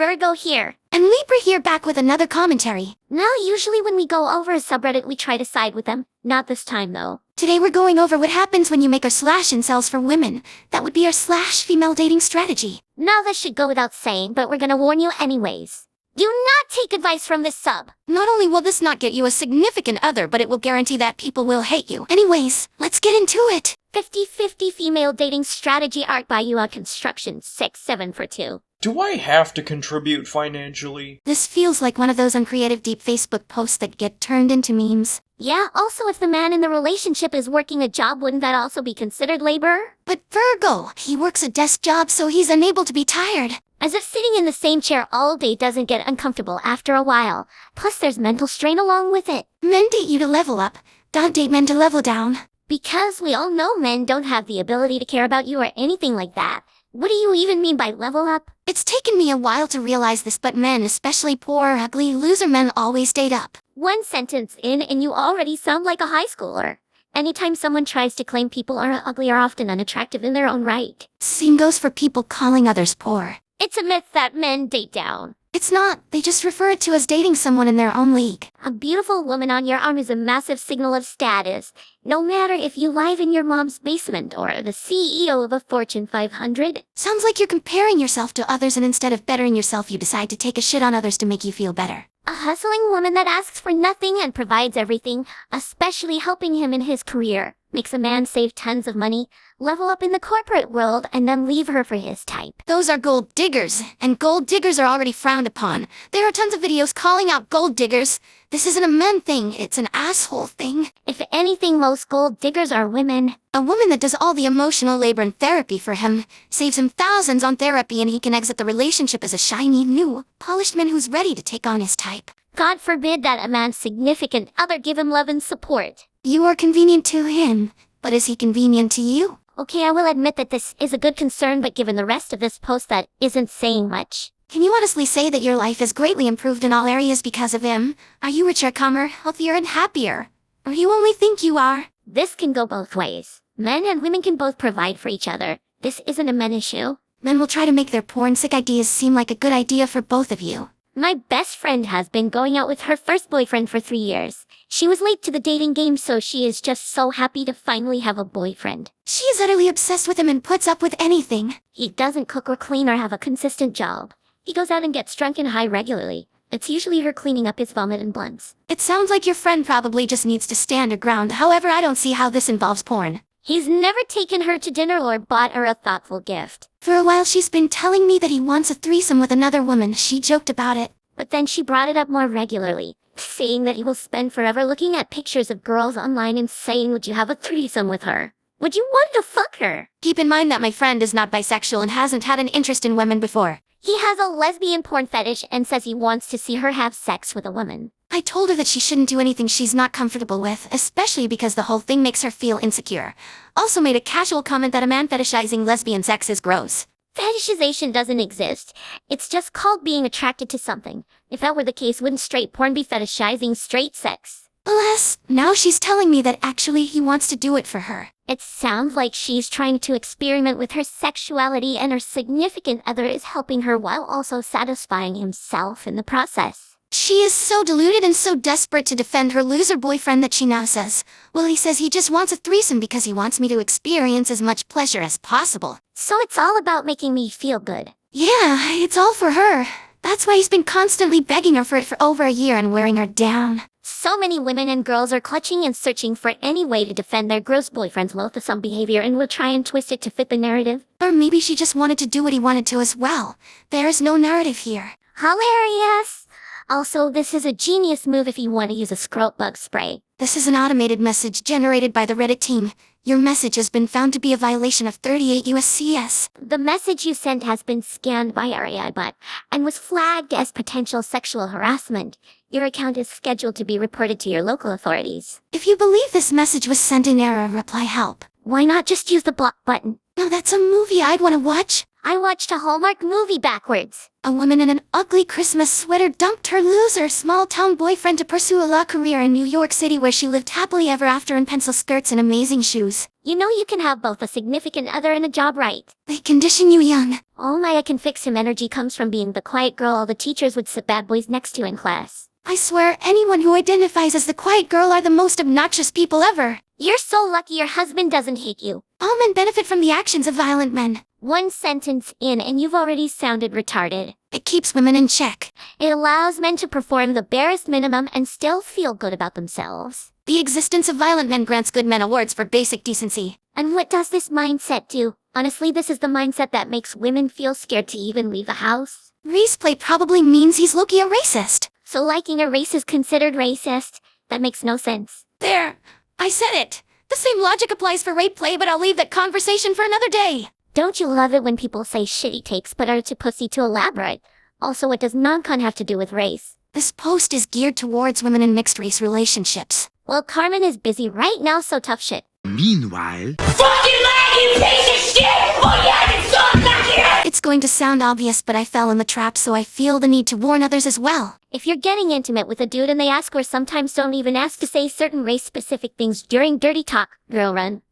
Virgo here. And Libra here, back with another commentary. Now, usually when we go over a subreddit, we try to side with them. Not this time, though. Today we're going over what happens when you make our slash incels for women. That would be our slash female dating strategy. Now, this should go without saying, but we're gonna warn you anyways. Do not take advice from this sub. Not only will this not get you a significant other, but it will guarantee that people will hate you. Anyways, let's get into it. 50-50 female dating strategy art by UA Construction 6-7-4-2. Do I have to contribute financially? This feels like one of those uncreative deep Facebook posts that get turned into memes. Yeah, also if the man in the relationship is working a job, wouldn't that also be considered labor? But Virgo, he works a desk job so he's unable to be tired. As if sitting in the same chair all day doesn't get uncomfortable after a while. Plus there's mental strain along with it. Men date you to level up, don't date men to level down. Because we all know men don't have the ability to care about you or anything like that. What do you even mean by level up? It's taken me a while to realize this, but men, especially poor, ugly, loser men, always date up. One sentence in and you already sound like a high schooler. Anytime someone tries to claim people are ugly or often unattractive in their own right. Same goes for people calling others poor. It's a myth that men date down. It's not, they just refer it to as dating someone in their own league. A beautiful woman on your arm is a massive signal of status. No matter if you live in your mom's basement or the CEO of a Fortune 500. Sounds like you're comparing yourself to others, and instead of bettering yourself you decide to take a shit on others to make you feel better. A hustling woman that asks for nothing and provides everything, especially helping him in his career, makes a man save tons of money, level up in the corporate world, and then leave her for his type. Those are gold diggers, and gold diggers are already frowned upon. There are tons of videos calling out gold diggers. This isn't a men thing, it's an asshole thing. If anything, most gold diggers are women. A woman that does all the emotional labor and therapy for him, saves him thousands on therapy, and he can exit the relationship as a shiny, new, polished man who's ready to take on his type. God forbid that a man's significant other give him love and support. You are convenient to him, but is he convenient to you? Okay, I will admit that this is a good concern, but given the rest of this post, that isn't saying much. Can you honestly say that your life has greatly improved in all areas because of him? Are you richer, calmer, healthier, and happier? Or you only think you are? This can go both ways. Men and women can both provide for each other. This isn't a men issue. Men will try to make their porn-sick ideas seem like a good idea for both of you. My best friend has been going out with her first boyfriend for 3 years. She was late to the dating game, so she is just so happy to finally have a boyfriend. She is utterly obsessed with him and puts up with anything. He doesn't cook or clean or have a consistent job. He goes out and gets drunk and high regularly. It's usually her cleaning up his vomit and blunts. It sounds like your friend probably just needs to stand her ground. However, I don't see how this involves porn. He's never taken her to dinner or bought her a thoughtful gift. For a while she's been telling me that he wants a threesome with another woman. She joked about it. But then she brought it up more regularly, saying that he will spend forever looking at pictures of girls online and saying, would you have a threesome with her? Would you want to fuck her? Keep in mind that my friend is not bisexual and hasn't had an interest in women before. He has a lesbian porn fetish and says he wants to see her have sex with a woman. I told her that she shouldn't do anything she's not comfortable with, especially because the whole thing makes her feel insecure. Also made a casual comment that a man fetishizing lesbian sex is gross. Fetishization doesn't exist. It's just called being attracted to something. If that were the case, wouldn't straight porn be fetishizing straight sex? Alas, now she's telling me that actually he wants to do it for her. It sounds like she's trying to experiment with her sexuality, and her significant other is helping her while also satisfying himself in the process. She is so deluded and so desperate to defend her loser boyfriend that she now says, well, he says he just wants a threesome because he wants me to experience as much pleasure as possible. So it's all about making me feel good. Yeah, it's all for her. That's why he's been constantly begging her for it for over a year and wearing her down. So many women and girls are clutching and searching for any way to defend their gross boyfriend's loathsome behavior and will try and twist it to fit the narrative. Or maybe she just wanted to do what he wanted to as well. There is no narrative here. Hilarious! Also, this is a genius move if you want to use a scroll bug spray. This is an automated message generated by the Reddit team. Your message has been found to be a violation of 38 USCS. The message you sent has been scanned by our AI bot and was flagged as potential sexual harassment. Your account is scheduled to be reported to your local authorities. If you believe this message was sent in error, reply help. Why not just use the block button? No, that's a movie I'd want to watch. I watched a Hallmark movie backwards. A woman in an ugly Christmas sweater dumped her loser small-town boyfriend to pursue a law career in New York City, where she lived happily ever after in pencil skirts and amazing shoes. You know you can have both a significant other and a job, right? They condition you young. All my I can fix him energy comes from being the quiet girl all the teachers would sit bad boys next to in class. I swear, anyone who identifies as the quiet girl are the most obnoxious people ever. You're so lucky your husband doesn't hate you. All men benefit from the actions of violent men. One sentence in and you've already sounded retarded. It keeps women in check. It allows men to perform the barest minimum and still feel good about themselves. The existence of violent men grants good men awards for basic decency. And what does this mindset do? Honestly, this is the mindset that makes women feel scared to even leave the house. Race play probably means he's low-key a racist. So liking a race is considered racist? That makes no sense. There! I said it! The same logic applies for rape play, but I'll leave that conversation for another day. Don't you love it when people say shitty takes but are too pussy to elaborate? Also, what does non-con have to do with race? This post is geared towards women in mixed-race relationships. Well, Carmen is busy right now, so tough shit. Meanwhile, Fucking lag, you piece of shit! Oh yeah, it's so lucky! It's going to sound obvious, but I fell in the trap, so I feel the need to warn others as well. If you're getting intimate with a dude and they ask or sometimes don't even ask to say certain race-specific things during dirty talk, girl run.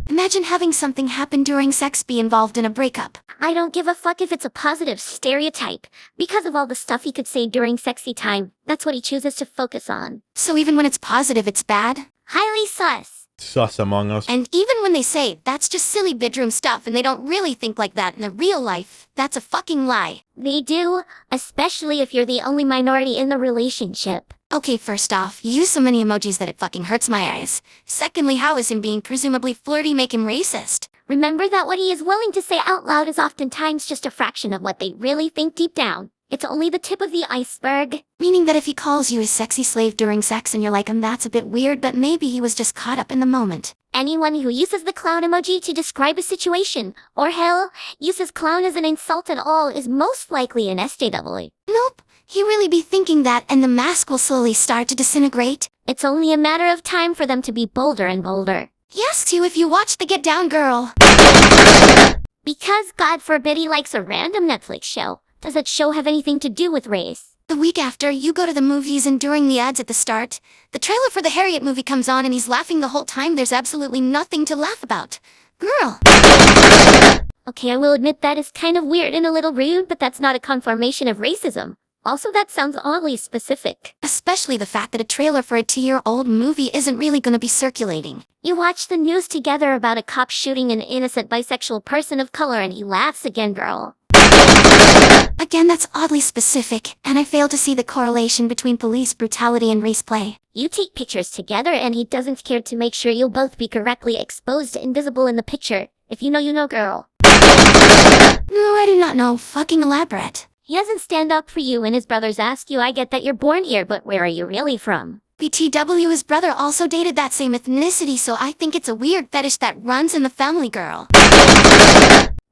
Imagine having something happen during sex be involved in a breakup. I don't give a fuck if it's a positive stereotype. Because of all the stuff he could say during sexy time, that's what he chooses to focus on. So even when it's positive, it's bad? Highly sus. Sus among us. And even when they say, that's just silly bedroom stuff and they don't really think like that in the real life, that's a fucking lie. They do, especially if you're the only minority in the relationship. Okay, first off, you use so many emojis that it fucking hurts my eyes. Secondly, how is him being presumably flirty make him racist? Remember that what he is willing to say out loud is oftentimes just a fraction of what they really think deep down. It's only the tip of the iceberg. Meaning that if he calls you his sexy slave during sex and you're like, that's a bit weird, but maybe he was just caught up in the moment. Anyone who uses the clown emoji to describe a situation, or hell, uses clown as an insult at all is most likely an SJW. Nope, he really be thinking that and the mask will slowly start to disintegrate. It's only a matter of time for them to be bolder and bolder. He asks you if you watch the Get Down Girl. Because God forbid he likes a random Netflix show. Does that show have anything to do with race? The week after, you go to the movies and during the ads at the start, the trailer for the Harriet movie comes on and he's laughing the whole time. There's absolutely nothing to laugh about. Girl. Okay, I will admit that is kind of weird and a little rude, but that's not a confirmation of racism. Also, that sounds oddly specific. Especially the fact that a trailer for a 2-year-old movie isn't really gonna be circulating. You watch the news together about a cop shooting an innocent bisexual person of color and he laughs again, girl. Again, that's oddly specific, and I fail to see the correlation between police brutality and race play. You take pictures together and he doesn't care to make sure you'll both be correctly exposed and visible in the picture. If you know, girl. No, I do not know. Fucking elaborate. He doesn't stand up for you when his brothers ask you, I get that you're born here, but where are you really from? BTW, his brother also dated that same ethnicity, so I think it's a weird fetish that runs in the family, girl.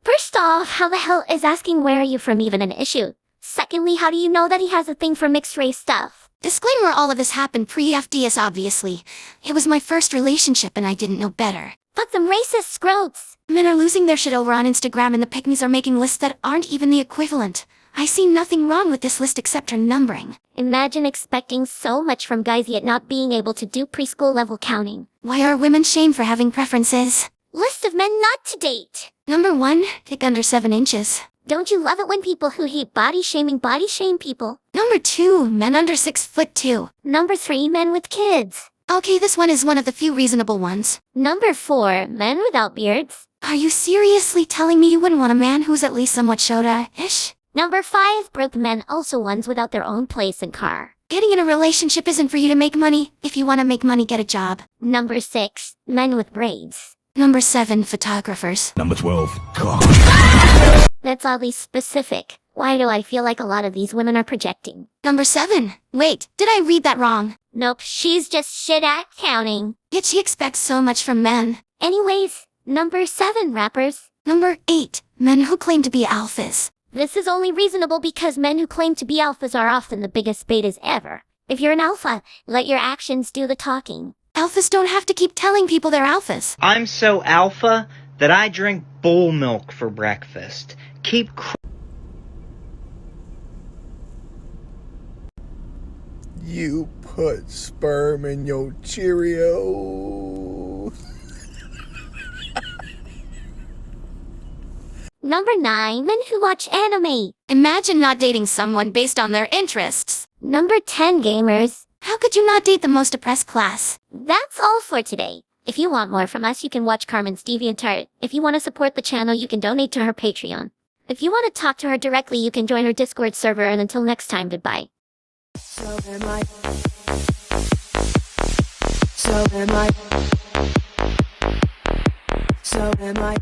First off, how the hell is asking where are you from even an issue? Secondly, how do you know that he has a thing for mixed race stuff? Disclaimer, all of this happened pre-FDS, obviously. It was my first relationship and I didn't know better. Fuck them racist scrotes! Men are losing their shit over on Instagram and the pygmies are making lists that aren't even the equivalent. I see nothing wrong with this list except her numbering. Imagine expecting so much from guys yet not being able to do preschool level counting. Why are women shamed for having preferences? List of men not to date. Number 1, dick under 7 inches. Don't you love it when people who hate body shame people? Number 2, men under 6'2". Number 3, men with kids. Okay, this one is one of the few reasonable ones. Number 4, men without beards. Are you seriously telling me you wouldn't want a man who's at least somewhat Shota-ish? Number 5, broke men, also ones without their own place and car. Getting in a relationship isn't for you to make money. If you want to make money, get a job. Number 6, men with braids. Number 7, photographers. Number 12, cock. That's oddly specific. Why do I feel like a lot of these women are projecting? Number 7. Wait, did I read that wrong? Nope, she's just shit at counting. Yet she expects so much from men. Anyways, number 7, rappers. Number 8, men who claim to be alphas. This is only reasonable because men who claim to be alphas are often the biggest betas ever. If you're an alpha, let your actions do the talking. Alphas don't have to keep telling people they're alphas. I'm so alpha that I drink bull milk for breakfast. Keep You put sperm in your Cheerios. Number 9, men who watch anime. Imagine not dating someone based on their interests. Number 10, gamers. How could you not date the most oppressed class? That's all for today. If you want more from us, you can watch Carmen's DeviantArt. If you want to support the channel, you can donate to her Patreon. If you want to talk to her directly, you can join her Discord server, and until next time, goodbye. So am I. So am I. So am I.